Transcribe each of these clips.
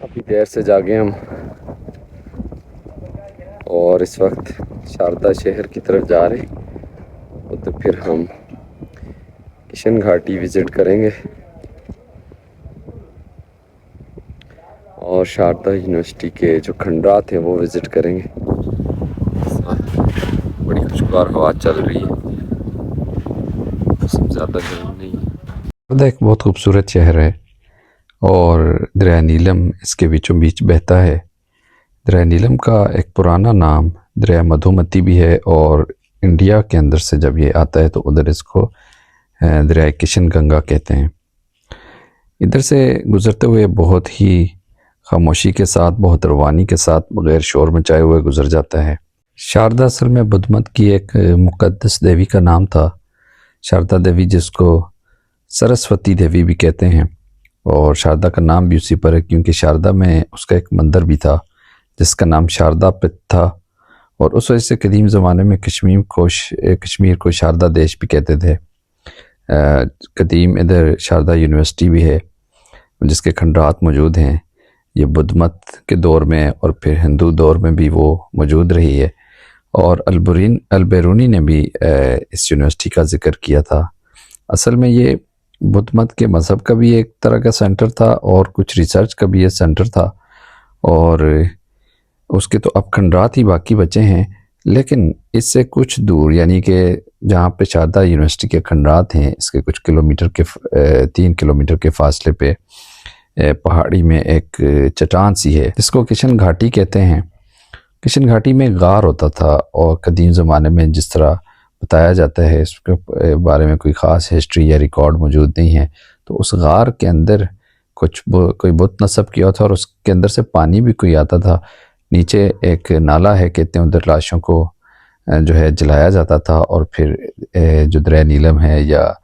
अभी देर से जागे हम और इस वक्त शारदा शहर की तरफ जा रहे हैं। तो फिर हम किशन घाटी विज़िट करेंगे और शारदा यूनिवर्सिटी के जो खंडरात हैं वो विज़िट करेंगे। बड़ी खुशगवार हवा चल रही है, मौसम ज़्यादा गर्म नहीं है। शारदा एक बहुत खूबसूरत शहर है और दरिया नीलम इसके बीचों बीच बहता है। दरिया नीलम का एक पुराना नाम दरिया मधुमती भी है और इंडिया के अंदर से जब ये आता है तो उधर इसको दरिया किशन गंगा कहते हैं। इधर से गुज़रते हुए बहुत ही खामोशी के साथ, बहुत रवानी के साथ, बग़ैर शोर मचाए हुए गुज़र जाता है। शारदा असल में बुद्ध मत की एक मुक़द्दस देवी का नाम था। शारदा देवी, जिसको सरस्वती देवी भी कहते हैं, और शारदा का नाम भी उसी पर है क्योंकि शारदा में उसका एक मंदिर भी था जिसका नाम शारदा पीठ था। और उस वजह से कदीम ज़माने में कश्मीर को शारदा देश भी कहते थे। कदीम इधर शारदा यूनिवर्सिटी भी है जिसके खंडरात मौजूद हैं। ये बुद्ध मत के दौर में और फिर हिंदू दौर में भी वो मौजूद रही है। और अल-बेरूनी ने भी इस यूनिवर्सिटी का ज़िक्र किया था। असल में ये बुद्ध मत के मज़हब का भी एक तरह का सेंटर था और कुछ रिसर्च का भी ये सेंटर था। और उसके तो अब खंडरात ही बाकी बचे हैं, लेकिन इससे कुछ दूर, यानी कि जहाँ पे शारदा यूनिवर्सिटी के खंडरात हैं, इसके कुछ किलोमीटर के 3 किलोमीटर के फासले पे पहाड़ी में एक चट्टान सी है जिसको किशन घाटी कहते हैं। किशन घाटी में गार होता था और कदीम ज़माने में जिस तरह बताया जाता है, इसके बारे में कोई ख़ास हिस्ट्री या रिकॉर्ड मौजूद नहीं है। तो उस गार के अंदर कोई बुत नस्ब किया था और उसके अंदर से पानी भी कोई आता था। नीचे एक नाला है, कहते हैं उधर लाशों को जो है जलाया जाता था और फिर जो दरिया नीलम है या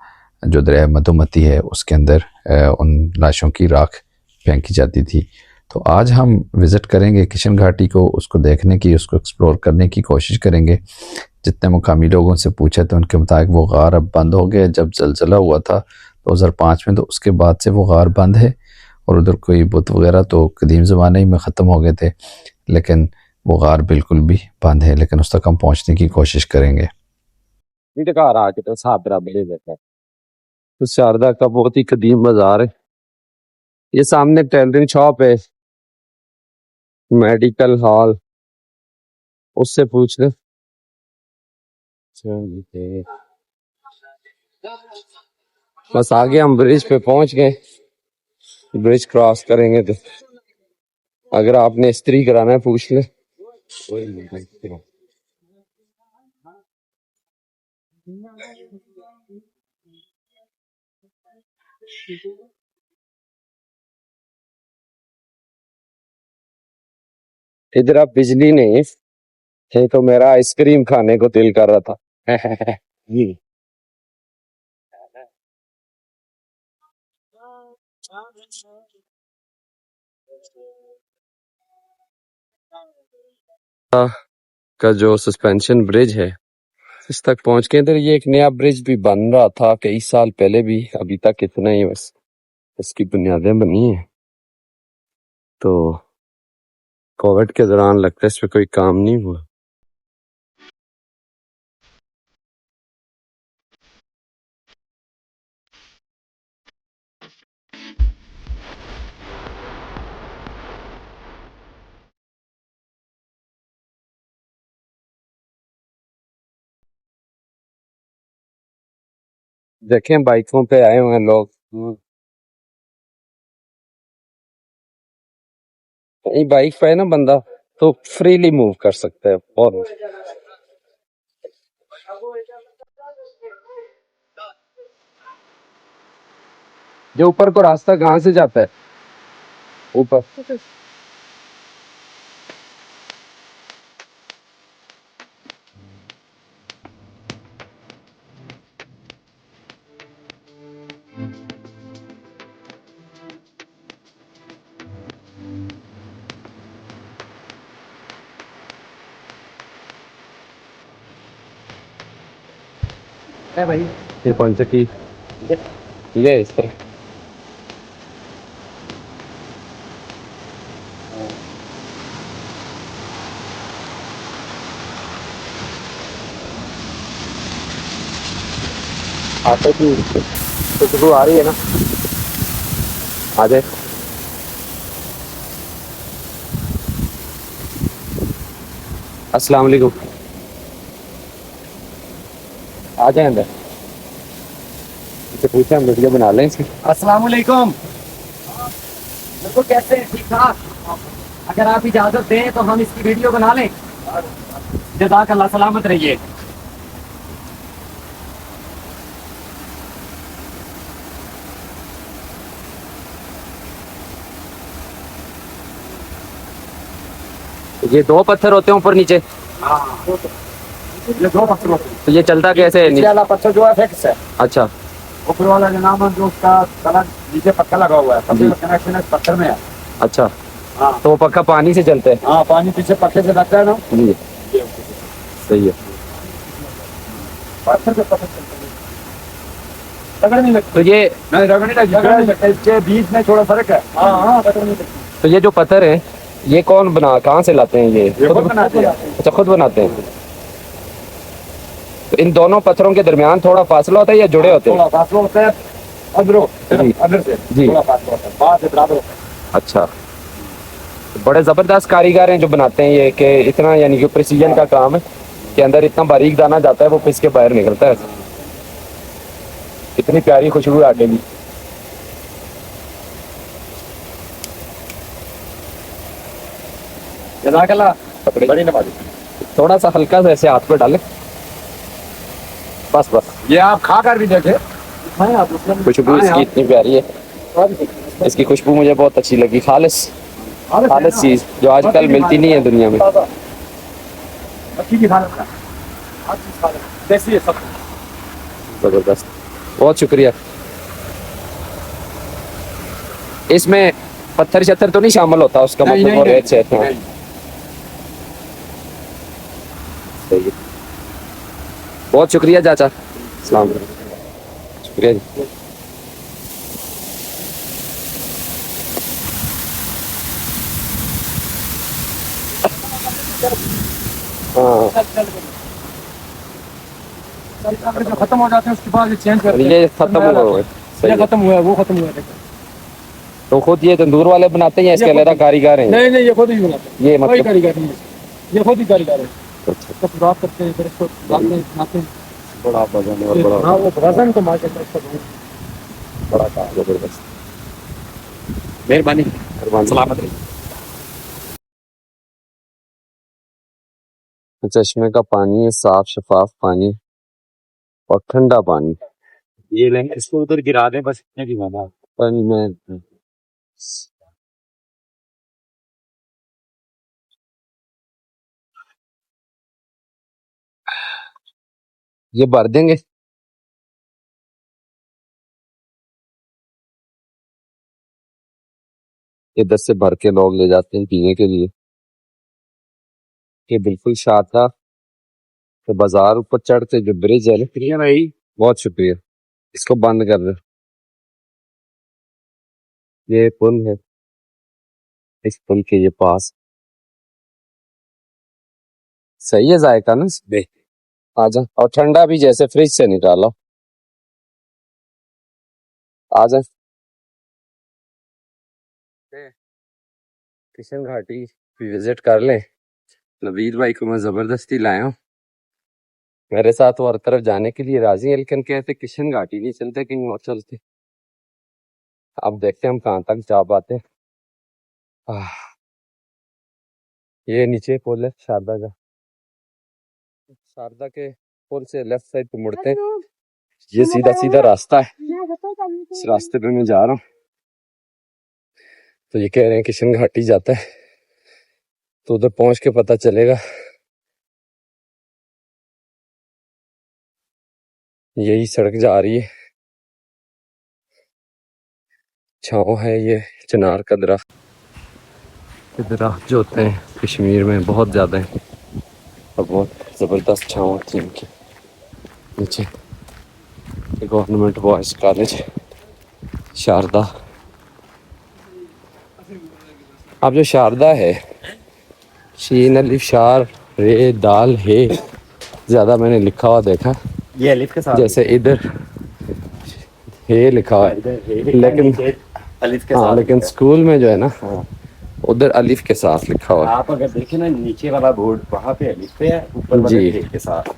जो दरिया मधुमती है उसके अंदर उन लाशों की राख फेंकी जाती थी। तो आज हम विज़िट करेंगे किशन घाटी को, उसको देखने की, उसको एक्सप्लोर करने की कोशिश करेंगे। जितने मुकामी लोगों से पूछे तो उनके मुताबिक वो गार अब बंद हो गया। जब ज़लज़ला हुआ था 2005 में तो उसके बाद से वो गार बंद है और उधर कोई बुत वगैरह तो कदीम ज़माने में ख़त्म हो गए थे, लेकिन वो गार बिल्कुल भी बंद है। लेकिन उस तक हम पहुँचने की कोशिश करेंगे। तो शारदा का बहुत ही कदीम बाजार है। ये सामने टेलरिंग शॉप है, मेडिकल हॉल, उससे पूछ ले। बस आगे हम ब्रिज पे पहुंच गए। ब्रिज क्रॉस करेंगे तो अगर आपने इस्त्री कराना है पूछ ले। इधर अब बिजली नहीं है तो मेरा आइसक्रीम खाने को दिल कर रहा था। जी। का जो सस्पेंशन ब्रिज है इस तक पहुंच के, इधर ये एक नया ब्रिज भी बन रहा था कई साल पहले भी, अभी तक इतना ही बस इसकी बुनियादें बनी है। तो कोविड के दौरान लगता है इस पे कोई काम नहीं हुआ। देखें बाइकों पे आए हुए हैं लोग। ये बाइक पे है ना बंदा तो फ्रीली मूव कर सकता है। और जो ऊपर को रास्ता कहाँ से जाता है ऊपर? है भाई, ये कौन सा की ये इस तरह आटे की खुशबू आ रही है ना। आ जाए। अस्सलाम वालेकुम। आ जाए अंदर। इसे पूछे हम वीडियो बना लें इसकी। अस्सलाम वालेकुम। बिल्कुल कैसे हैं? ठीक ठाक। अगर आप इजाजत दें तो हम इसकी वीडियो बना लें। जज़ाकल्लाह, सलामत रहिए। ये 2 पत्थर होते हैं ऊपर नीचे। ये 2 पत्थर होते हैं। तो ये चलता कैसे है? नीचे वाला पत्थर जो है फिक्स है। अच्छा ऊपर वाला जो नाम है जो उसका कलर नीचे पत्थर लगा हुआ है, जी। कनेक्शन इस पत्थर में है। अच्छा, हाँ तो वो पक्का पानी से चलते हैं। हाँ, पानी पीछे पत्थर से लगता है ना। जी सही है। पत्थर से पत्थर चलते हैं। रगड़ नहीं लगती। तो ये नहीं, रगड़ नहीं लगती। रगड़ नहीं लगती। इसके बीच में थोड़ा फर्क है। हाँ हाँ, रगड़ नहीं लगती। तो ये जो पत्थर है ये कौन कहाँ से लाते हैं? ये खुद बनाते हैं। अच्छा, खुद बनाते हैं। तो इन दोनों पत्थरों के दरमियान थोड़ा फासला होता है या जुड़े होते हैं? थोड़ा फासला होता है अंदरों, जी। अंदर से जी। थोड़ा फासला होता है, बाहर से बराबर होता है। अच्छा, तो बड़े ज़बरदस्त कारीगर हैं जो बनाते हैं ये, कि इतना यानी कि प्रिसीजन का काम है कि अंदर इतना बारीक दाना जाता है वो पिस के बाहर निकलता है। इतनी प्यारी खुशबू है आटे की। जज़ाकल्लाह, बड़ी नवाज़ी। थोड़ा सा हल्का सा ऐसे हाथ पे डालें, बस बस। ये आप खा कर भी देखे। खुशबू इसकी इतनी प्यारी है। इसकी खुशबू मुझे बहुत अच्छी लगी। खालिस चीज़ जो आजकल मिलती नहीं है दुनिया में। मच्छी की खालत का हर चीज़ खालत देसी है सब। ज़बरदस्त, बहुत शुक्रिया। इसमें पत्थर शत्थर तो नहीं शामिल होता उसका नहीं, मतलब? नहीं, और नहीं, अच्छे हाँ। नहीं। सही है। बहुत शुक्रिया चाचा। अस्सलाम वालेकुम। शुक्रिया जी। हाँ, जो खत्म हो जाते हैं उसके बाद ये चेंज करते हैं। ये खत्म हुआ हुआ है। सही ये है। खत्म हुआ है, वो खत्म हुआ है। तो खुद ये तंदूर वाले बनाते हैं या इसके ये अलावा खुद- कारीगर हैं? नहीं नहीं, ये खुद ही बनाते हैं। ये कोई मतलब कारीगर नहीं है, ये खुद ही कारीगर है। अच्छा, इसको प्रोवाइड करते हैं, फिर इसको डालते हैं, बनाते हैं। बड़ा वजन है और हाँ, बड़ा वो वजन तो मार्केट में इसका बहुत बड़ा काम। जबरदस्त, मेहरबानी। सलामत रहिए। चश्मे का पानी है, साफ शफाफ पानी और ठंडा पानी। ये लेंगे, इसको उधर गिरा दें बस, इतने की बात है। पानी में ये भर देंगे। इधर से भर के लोग ले जाते हैं पीने के लिए। ये बिल्कुल शारदा के बाजार ऊपर चढ़ते जो ब्रिज है ना। शुक्रिया भाई। बहुत शुक्रिया। इसको बंद कर दे। ये पुल है, इस पुल के ये पास सही है जायका ना। आजा, और ठंडा भी जैसे फ्रिज से निकालो। आजा। किशन घाटी विजिट कर ले। नवीद भाई को मैं जबरदस्ती लाया हूँ, मेरे साथ वो हर तरफ जाने के लिए राजी है, लेकिन कहते किशन घाटी नहीं चलते, कहीं और चलते। अब देखते हैं हम कहाँ तक जा पाते। ये नीचे पुल है शारदा का। शारदा के पुल से लेफ्ट साइड पे मुड़ते हैं। ये सीधा सीधा रास्ता है, इस रास्ते पे मैं जा रहा हूँ। तो ये कह रहे हैं किशन घाटी जाता है, तो उधर पहुंच के पता चलेगा। यही सड़क जा रही है, छाँव है ये चिनार का दरख्त। ये दरख्त जो होते हैं कश्मीर में बहुत ज़्यादा है और बहुत ज़बरदस्त छाँव होती है इनकी। नीचे गवर्नमेंट बॉयज़ कॉलेज शारदा। अब जो शारदा है, शीन अलिफ शार रे दाल है, ज़्यादा मैंने लिखा हुआ देखा। ये अलिफ के साथ जैसे इधर हे लिखा हुआ है, लेकिन अलिफ के हाँ साथ लेकिन स्कूल में जो है ना उधर अलिफ के साथ लिखा हुआ है। आप अगर देखें ना नीचे वाला बोर्ड वहाँ पे अलिफ पे है, ऊपर वाले जी। हे के साथ।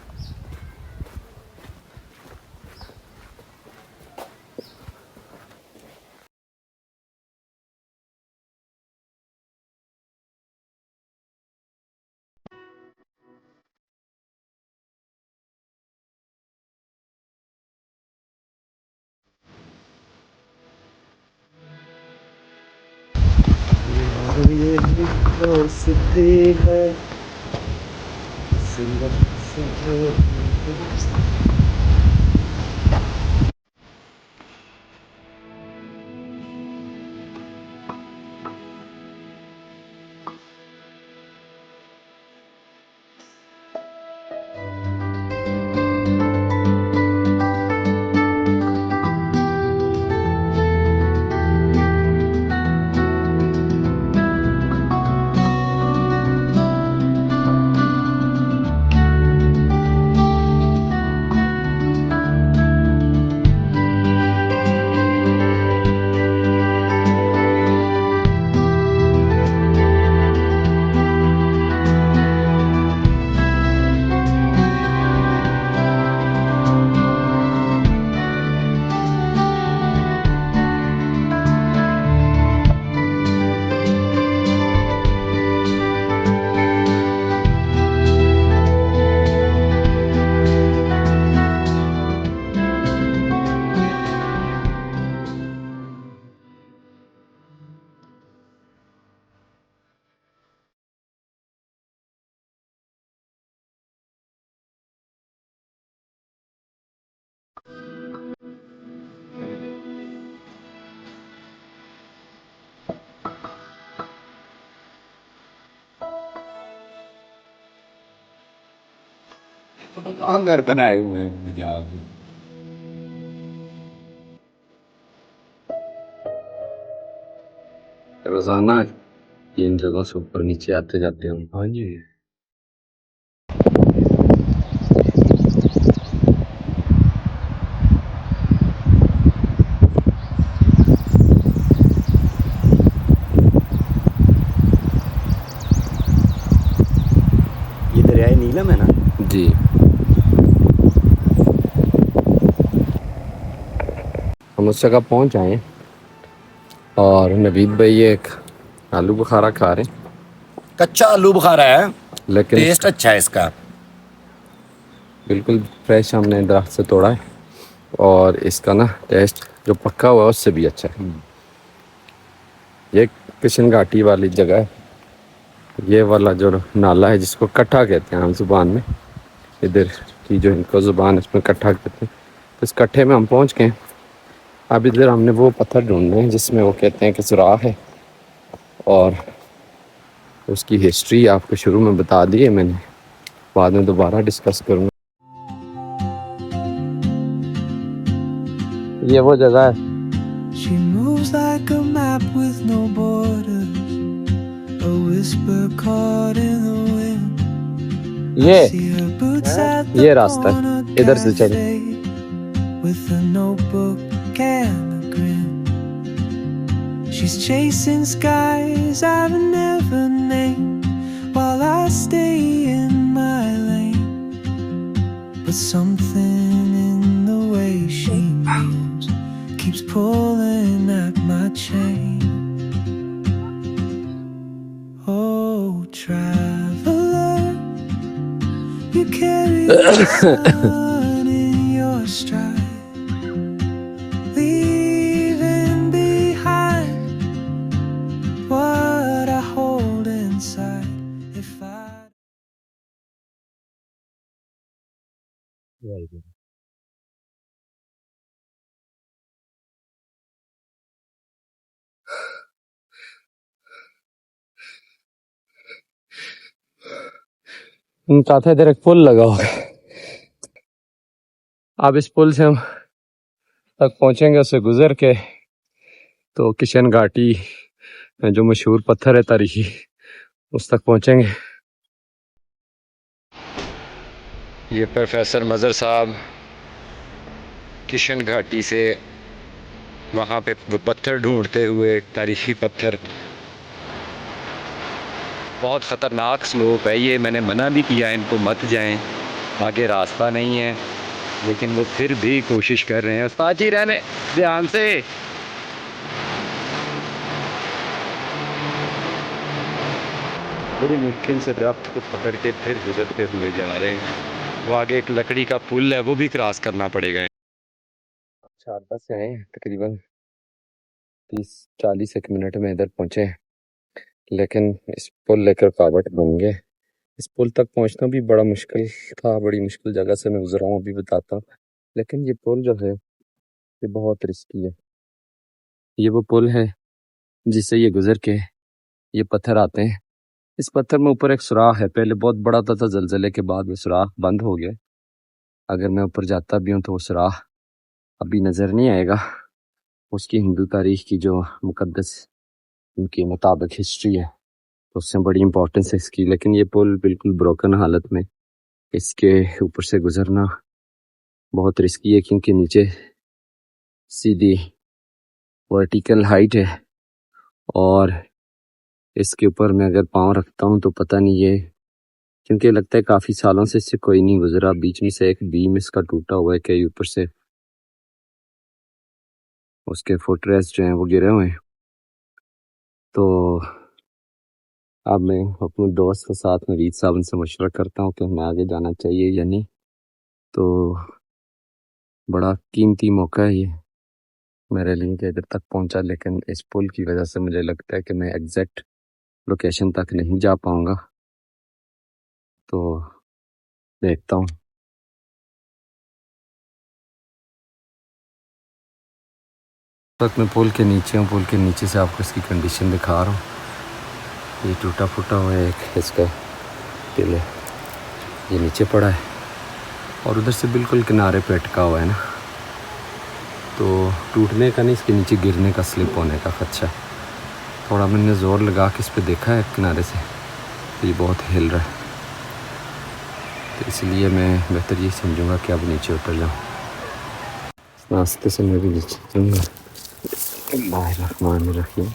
घर बनाए हुए हैं यहाँ पे। रोजाना इन जगहों से ऊपर नीचे आते जाते हम। हाँ जी। ये दरियाए नीलम है ना? जी। हम उस जगह पहुंच आए हैं और नवीद भाई एक आलू बुखारा खा रहे हैं, कच्चा आलू बुखारा है, लेकिन टेस्ट अच्छा है इसका। बिल्कुल फ्रेश हमने दरख्त से तोड़ा है और इसका ना टेस्ट जो पक्का हुआ है उससे भी अच्छा है। ये किशन घाटी वाली जगह है, ये वाला जो नाला है जिसको कट्ठा कहते हैं आम जुबान में, इधर की जो इनको जुबान है इसमें कट्ठा कहते हैं। तो इस कट्ठे में हम पहुंच गए। अब इधर हमने वो पत्थर ढूंढने हैं जिसमें वो कहते हैं कि सुराख है, और उसकी हिस्ट्री आपको शुरू में बता दी है मैंने, बाद में दोबारा डिस्कस करूँगा। ये वो जगह है। She moves like a map with no borders, a whisper caught in the wind. ये See her boots at ये the रास्ता है, corner इधर से चल। cafe with a notebook and a grin. She's chasing skies I've never named while I stay in my lane. But something in the way she moves keeps pulling at my chain. Oh, traveler, you carry the sun in your stride, leaving behind what I hold inside. If I हम चाहते इधर एक पुल लगा होगा, अब इस पुल से हम तक पहुंचेंगे, उससे गुजर के तो किशन घाटी जो मशहूर पत्थर है तारीखी, उस तक पहुंचेंगे। ये प्रोफेसर मज़र साहब किशन घाटी से वहाँ पे वो पत्थर ढूंढते हुए, तारीखी पत्थर। बहुत ख़तरनाक स्लोप है ये, मैंने मना भी किया इनको मत जाएं, आगे रास्ता नहीं है, लेकिन वो फिर भी कोशिश कर रहे हैं। उस्ताद जी रहने ध्यान से। बड़ी मुश्किल से दरख्त को पकड़ के फिर गुजरते हुए जा रहे हैं। वो आगे एक लकड़ी का पुल है, वो भी क्रॉस करना पड़ेगा। 4 बस से आए हैं, तकरीबन 30-40 मिनट में इधर पहुँचे, लेकिन इस पुल लेकर रुकावट बन गए। इस पुल तक पहुँचना भी बड़ा मुश्किल था, बड़ी मुश्किल जगह से मैं गुजरा हूँ, अभी बताता हूँ। लेकिन ये पुल जो है ये बहुत रिस्की है। ये वो पुल है जिससे ये गुजर के ये पत्थर आते हैं। इस पत्थर में ऊपर एक सुराख है, पहले बहुत बड़ा था जलजले के बाद वो सुराख बंद हो गया। अगर मैं ऊपर जाता भी हूँ तो वो सुराख अभी नज़र नहीं आएगा। उसकी हिंदू तारीख की जो मुकद्दस उनके मुताबिक हिस्ट्री है तो उससे बड़ी इंपॉर्टेंस है इसकी। लेकिन ये पुल बिल्कुल ब्रोकन हालत में, इसके ऊपर से गुजरना बहुत रिस्की है, क्योंकि नीचे सीधी वर्टिकल हाइट है और इसके ऊपर मैं अगर पाँव रखता हूँ तो पता नहीं ये, क्योंकि लगता है काफ़ी सालों से इससे कोई नहीं गुजरा। बीच में से एक बीम इसका टूटा हुआ है कि ऊपर से उसके फुट रेस्ट जो हैं वो गिरे हुए हैं। तो अब मैं अपने दोस्त के साथ नवीद साहब से मशवरा करता हूँ कि हमें आगे जाना चाहिए या नहीं। तो बड़ा कीमती मौका है ये मेरे लिए कि इधर तक पहुँचा, लेकिन इस पुल की वजह से मुझे लगता है कि मैं एग्जैक्ट लोकेशन तक नहीं जा पाऊँगा। तो देखता हूँ। तक मैं पुल के नीचे हूँ, पुल के नीचे से आपको इसकी कंडीशन दिखा रहा हूँ। ये टूटा फूटा हुआ है एक इसका पिलर, ये नीचे पड़ा है और उधर से बिल्कुल किनारे पे अटका हुआ है ना, तो टूटने का नहीं, इसके नीचे गिरने का, स्लिप होने का खदशा। थोड़ा मैंने ज़ोर लगा के इस पर देखा है किनारे से, तो ये बहुत हिल रहा है, तो इसलिए मैं बेहतर ये समझूंगा कि अब नीचे उतर जाऊँ। इस रास्ते से मैं भी नीचे जाऊँगा। बिस्मिल्लाहिर्रहमानिर्रहीम।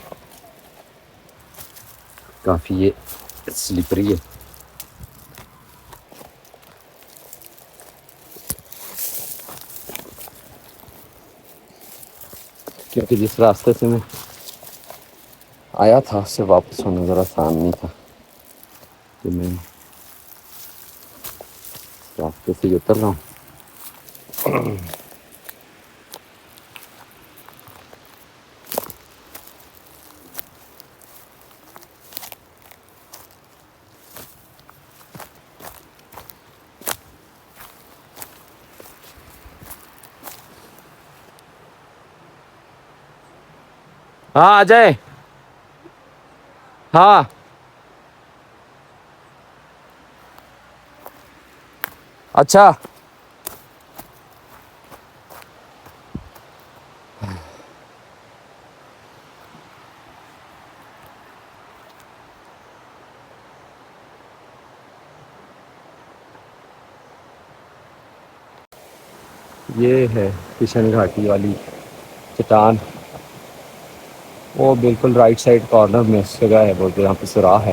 काफ़ी ये स्लिपरी है। क्योंकि जिस रास्ते से मैं आया था उससे वापस होना ज़रा आसान नहीं था, तो मैं रास्ते से ही उतर रहा हूँ। हाँ अजय, हाँ अच्छा, ये है किशन घाटी वाली चट्टान। वो बिल्कुल राइट साइड कॉर्नर में उस जगह है, वो यहाँ पे सुराख है।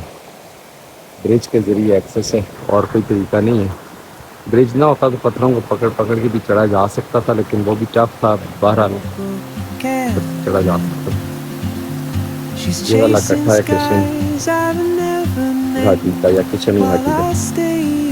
ब्रिज के ज़रिए एक्सेस है, और कोई तरीका नहीं है। ब्रिज ना होता तो पत्थरों को पकड़ पकड़ के भी चढ़ा जा सकता था, लेकिन वो भी टफ था, बहरहाल चढ़ा जा सकता था। ये वाला कट्टा है किशन घाटी का या किशन घाटी का।